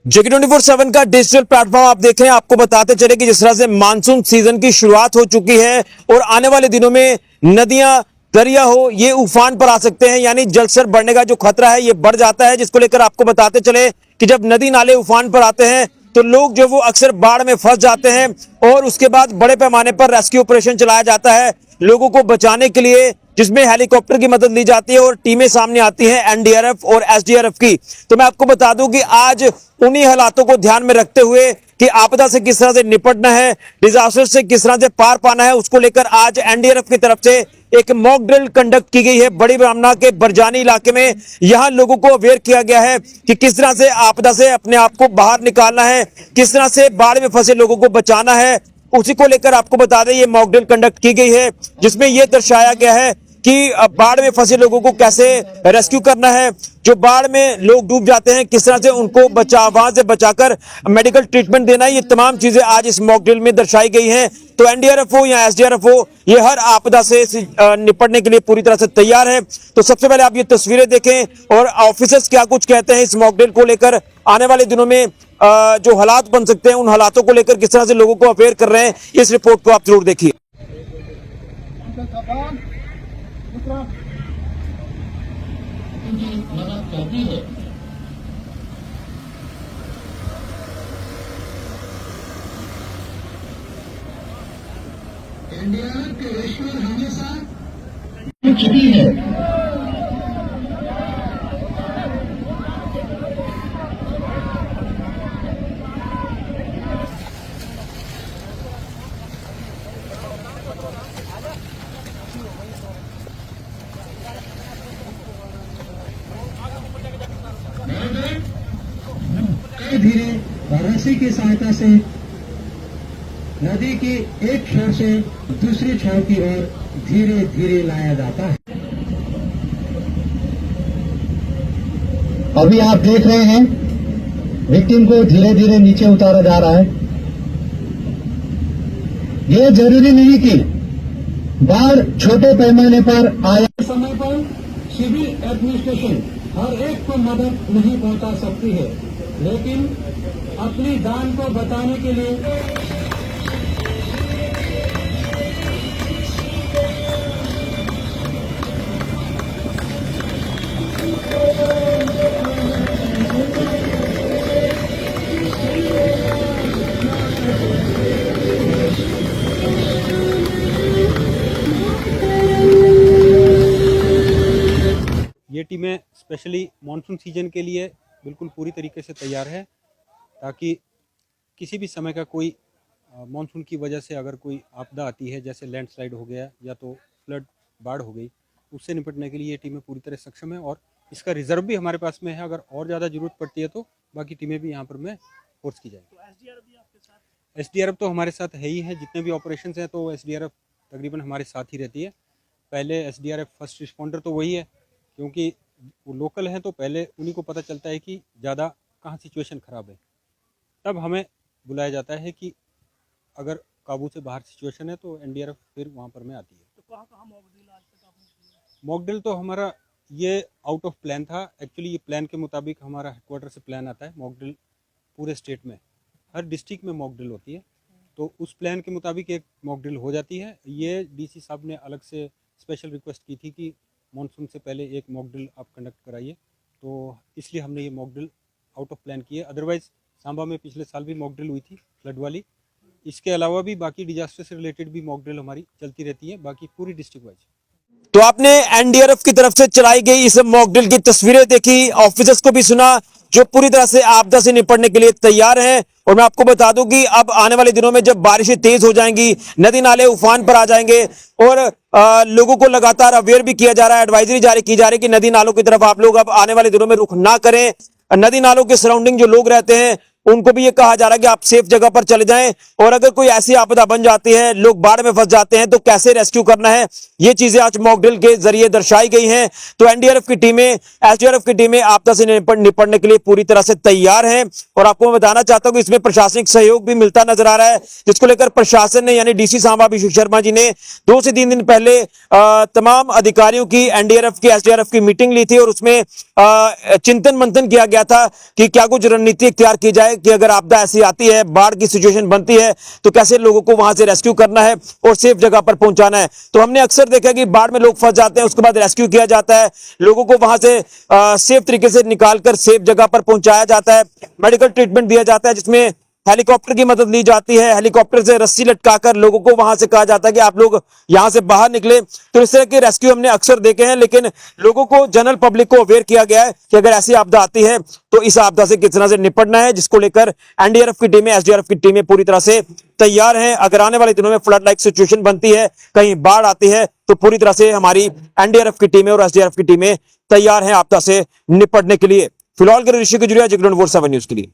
जेके 24/7 का digital platform आप देख रहे हैं। आपको बताते चले कि जिस तरह से मानसून सीजन की शुरुआत हो चुकी है और आने वाले दिनों में नदियां दरिया हो ये उफान पर आ सकते हैं, यानी जलस्तर बढ़ने का जो खतरा है ये बढ़ जाता है, जिसको लेकर आपको बताते चले कि जब नदी नाले उफान पर आते हैं तो लोग जो वो अक्सर बाढ़ में फंस जाते हैं और उसके बाद बड़े पैमाने पर रेस्क्यू ऑपरेशन चलाया जाता है लोगों को बचाने के लिए, जिसमें हेलीकॉप्टर की मदद ली जाती है और टीमें सामने आती हैं एनडीआरएफ और एसडीआरएफ की। तो मैं आपको बता दूं कि आज उन्हीं हालातों को ध्यान में रखते हुए कि आपदा से किस तरह से निपटना है, डिजास्टर से किस तरह से पार पाना है, उसको लेकर आज एनडीआरएफ की तरफ से एक मॉक ड्रिल कंडक्ट की गई है बड़ी ब्राह्मणा के बरजानी इलाके में। यहां लोगों को अवेयर किया गया है कि किस तरह से आपदा से अपने आप को बाहर निकालना है, किस तरह से बाढ़ में फंसे लोगों को बचाना है। उसी को लेकर आपको बता दें ये मॉक ड्रिल कंडक्ट की गई है, जिसमें यह दर्शाया गया है कि बाढ़ में फंसे लोगों को कैसे रेस्क्यू करना है, जो बाढ़ में लोग डूब जाते हैं किस तरह से उनको वहां से बचाकर मेडिकल ट्रीटमेंट देना है। ये तमाम चीजें आज इस मॉक ड्रिल में दर्शाई गई हैं। तो एनडीआरएफ हो या एसडीआरएफ हो, ये हर आपदा से निपटने के लिए पूरी तरह से तैयार है। तो सबसे पहले आप ये तस्वीरें देखें और ऑफिसर्स क्या कुछ कहते हैं इस मॉक ड्रिल को लेकर, आने वाले दिनों में जो हालात बन सकते हैं उन हालातों को लेकर किस तरह से लोगों को अवेयर कर रहे हैं, इस रिपोर्ट को आप जरूर देखिए। एनडीआरएफ के रेस्क्यूअर हमेशा चुकी है। धीरे रस्सी की सहायता से नदी की एक छोर से दूसरी छोर की ओर धीरे धीरे लाया जाता है। अभी आप देख रहे हैं विक्टिम को धीरे धीरे नीचे उतारा जा रहा है। यह जरूरी नहीं कि बाढ़ छोटे पैमाने पर आए समय पर सिविल एडमिनिस्ट्रेशन हर एक को मदद नहीं पहुंचा सकती है, लेकिन अपनी जान को बचाने के लिए ये टीमें स्पेशली मानसून सीजन के लिए बिल्कुल पूरी तरीके से तैयार है, ताकि किसी भी समय का कोई मानसून की वजह से अगर कोई आपदा आती है, जैसे लैंडस्लाइड हो गया या तो फ्लड बाढ़ हो गई, उससे निपटने के लिए ये टीमें पूरी तरह सक्षम है और इसका रिजर्व भी हमारे पास में है। अगर और ज़्यादा ज़रूरत पड़ती है तो बाकी टीमें भी यहाँ पर में फोर्स की जाएगी। एसडीआरएफ तो हमारे साथ है ही है, जितने भी ऑपरेशन हैं तो एसडीआरएफ तकरीबन हमारे साथ ही रहती है। पहले एसडीआरएफ फर्स्ट रिस्पॉन्डर तो वही है, क्योंकि वो लोकल हैं तो पहले उन्हीं को पता चलता है कि ज़्यादा कहाँ सिचुएशन ख़राब है, तब हमें बुलाया जाता है कि अगर काबू से बाहर सिचुएशन है तो एनडीआरएफ फिर वहाँ पर में आती है। तो कहाँ मॉक ड्रिल आज तक आपने किया? मॉक ड्रिल तो हमारा ये आउट ऑफ प्लान था। एक्चुअली ये प्लान के मुताबिक हमारा हेडक्वार्टर से प्लान आता है। मॉक ड्रिल पूरे स्टेट में हर डिस्ट्रिक्ट में मॉक ड्रिल होती है, तो उस प्लान के मुताबिक एक मॉक ड्रिल हो जाती है। ये डीसी साहब ने अलग से स्पेशल रिक्वेस्ट की थी कि मानसून से पहले एक मॉक ड्रिल आप कंडक्ट कराइए, तो इसलिए हमने ये mock drill out of plan की है। अदरवाइज़ सांबा में पिछले साल भी मॉक ड्रिल हुई थी फ्लड वाली। इसके अलावा भी बाकी डिजास्टर से रिलेटेड भी मॉक ड्रिल हमारी चलती रहती है, बाकी पूरी डिस्ट्रिक्ट वाइज। तो आपने एनडीआरएफ की तरफ से चलाई गई इस मॉक ड्रिल की तस्वीरें देखी, ऑफिसर्स को भी सुना जो पूरी तरह से आपदा से निपटने के लिए तैयार हैं। और मैं आपको बता दूं कि अब आने वाले दिनों में जब बारिशें तेज हो जाएंगी, नदी नाले उफान पर आ जाएंगे और लोगों को लगातार अवेयर भी किया जा रहा है, एडवाइजरी जारी की जा रही है कि नदी नालों की तरफ आप लोग अब आने वाले दिनों में रुख ना करें। नदी नालों के सराउंडिंग जो लोग रहते हैं उनको भी ये कहा जा रहा है कि आप सेफ जगह पर चले जाएं, और अगर कोई ऐसी आपदा बन जाती है, लोग बाढ़ में फंस जाते हैं, तो कैसे रेस्क्यू करना है, ये चीजें आज मॉक ड्रिल के जरिए दर्शाई गई हैं। तो एनडीआरएफ की टीमें, एसडीआरएफ की टीमें आपदा से निपटने के लिए पूरी तरह से तैयार हैं। और आपको मैं बताना चाहता हूं कि इसमें प्रशासनिक सहयोग भी मिलता नजर आ रहा है, जिसको लेकर प्रशासन ने यानी डीसी सांबा अभिषेक शर्मा जी ने 2 से 3 दिन पहले तमाम अधिकारियों की, एनडीआरएफ की, एसडीआरएफ की मीटिंग ली थी, और उसमें चिंतन मंथन किया गया था कि क्या कुछ रणनीति इख्तियार की जाए कि अगर आपदा ऐसी आती है, बाढ़ की सिचुएशन बनती है, तो कैसे लोगों को वहां से रेस्क्यू करना है और सेफ जगह पर पहुंचाना है। तो हमने अक्सर देखा कि बाढ़ में लोग फंस जाते हैं, उसके बाद रेस्क्यू किया जाता है, लोगों को वहां से सेफ तरीके से निकालकर सेफ जगह पर पहुंचाया जाता है, मेडिकल ट्रीटमेंट दिया जाता है, जिसमें हेलीकॉप्टर की मदद ली जाती है, हेलीकॉप्टर से रस्सी लटकाकर लोगों को वहां से कहा जाता है कि आप लोग यहां से बाहर निकले। तो इस तरह के रेस्क्यू हमने अक्सर देखे हैं, लेकिन लोगों को, जनरल पब्लिक को अवेयर किया गया है कि अगर ऐसी आपदा आती है तो इस आपदा से किस तरह से निपटना है, जिसको लेकर एनडीआरएफ की टीमें, एसडीआरएफ की टीमें पूरी तरह से तैयार हैं। अगर आने वाले दिनों में फ्लड लाइक सिचुएशन बनती है, कहीं बाढ़ आती है, तो पूरी तरह से हमारी एनडीआरएफ की टीमें और एसडीआरएफ की टीमें तैयार हैं आपदा से निपटने के लिए। फिलहाल के ऋषि गुजरिया, जगरण 7 न्यूज के लिए।